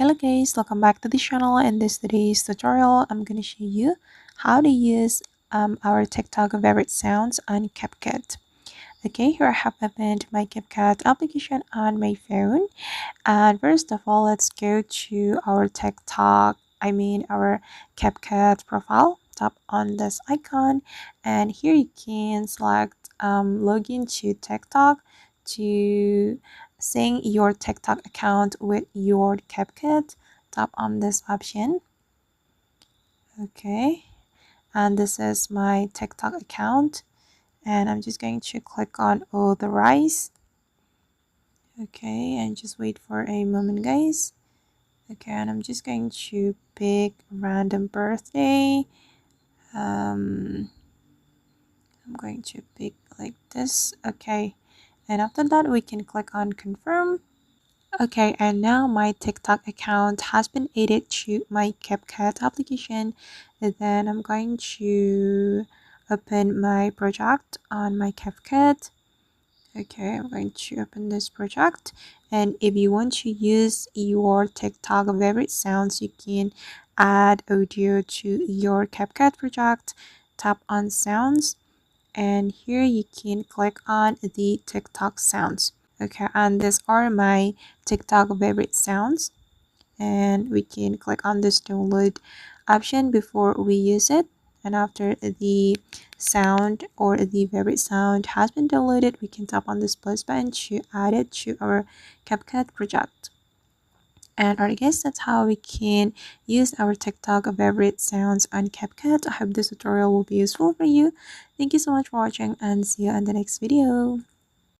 Hello guys, welcome back to the channel. In this today's tutorial, I'm going to show you how to use our TikTok favorite sounds on CapCut. Okay, here I have opened my CapCut application on my phone. And first of all, let's go to our our CapCut profile. Tap on this icon, and here you can select login to TikTok to sync your TikTok account with your CapCut. Tap on this option. Okay, and this is my TikTok account, and I'm just going to click on authorize. Okay, and just wait for a moment, guys. Okay, and I'm just going to pick random birthday. I'm going to pick like this. Okay, and after that we can click on confirm. Okay, and now my TikTok account has been added to my CapCut application. And then I'm going to open my project on my CapCut. Okay, I'm going to open this project, and if you want to use your TikTok favorite sounds, you can add audio to your CapCut project. Tap on sounds, and here you can click on the TikTok sounds. Okay, and these are my TikTok favorite sounds, and we can click on this download option before we use it. And after the sound or the favorite sound has been downloaded, we can tap on this plus button to add it to our CapCut project. And alright guys, that's how we can use our TikTok favorite sounds on CapCut. I hope this tutorial will be useful for you. Thank you so much for watching, and see you in the next video.